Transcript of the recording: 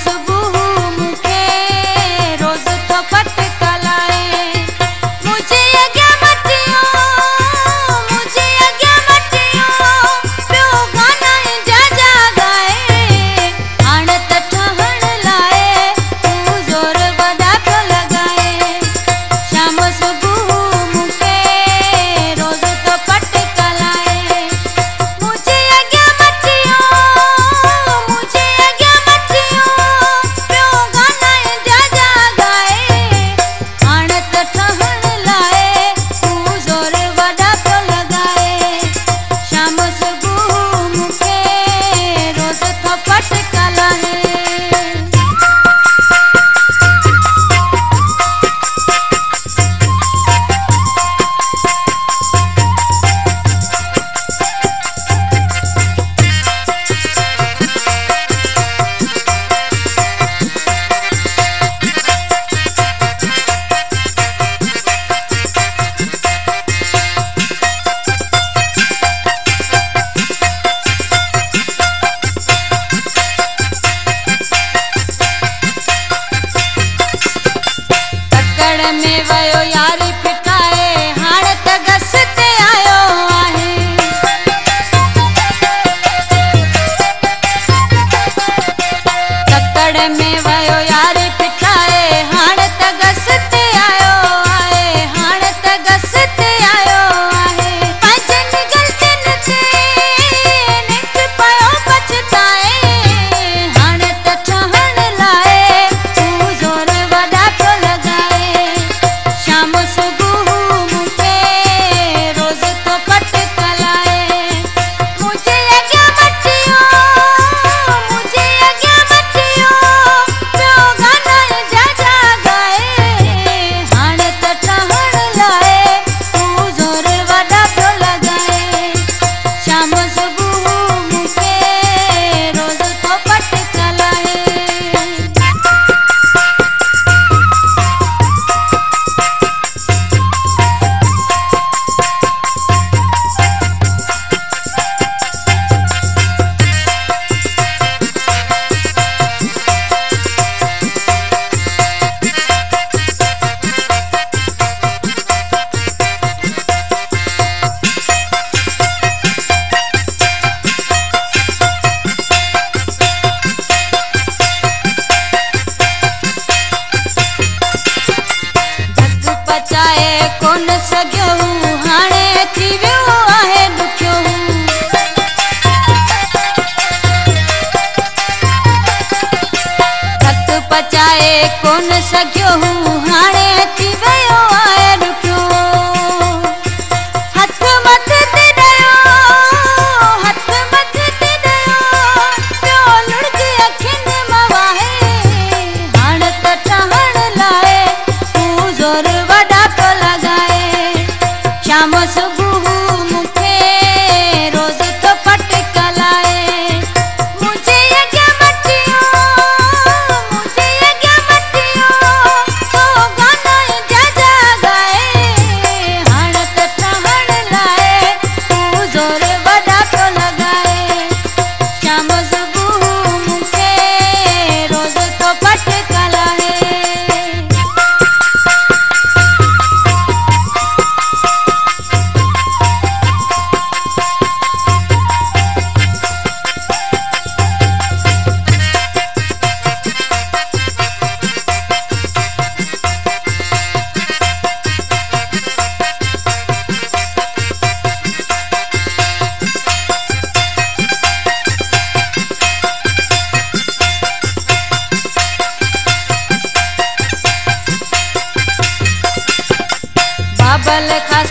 सुबह मुखे रोज तो पटकलाए मुझे अग्या मटियो प्यो गाना जा जा गाए हाण त ठहण लाए तू जोर वदा प्यो लगाए शाम सुबह मुखे रोज तो पटकलाए मुझे अग्या मटियो प्यो गाना जा जा गाए हाण त ठहण लाए तू जोर वदा प्यो लगाए शाम सुबह मुखे रोज तो पटकलाए। तकड़ में वयो यारी पिटाए हाण त गस ते आयो आहे तकड़ में वयो यारी पिटाए हाण त गस ते आयो आहे हाण त गस ते आयो आहे पंहिंजनि ग़लतियुनि ते नित पियो पछताए हाण त ठहण लाइ तू ज़ोर वॾा पियो लॻाए शाम सुबह मुखे रोज तो पटकलाए मुझे अग्या मटियो प्यो गाना जा जा गाए हाण त ठहण लाइ तू ज़ोर वॾा पियो लॻाए शाम सुबह मुखे रोज तो पटकलाए। धक पचाए कोन सघियो हाणे थी वियो आहे ॾुखियो धक पचाए कोन सघियो हाणे थी वियो आहे ॾुखियो हथ मथे ते ॾियो प्यो लुढ़क अखियुनि मां वाहे हाण त ठहण लाइ तू ज़ोर वॾा पियो लॻाए शाम सुबह मुखे रोज तो पटकलाए मुझे अग्या मटियो तो गाना जा जा गाए हाण त ठहण लाइ तू ज़ोर वॾा पियो लॻाए शाम सुबह मुखे रोज तो पटकलाए। बाबल खास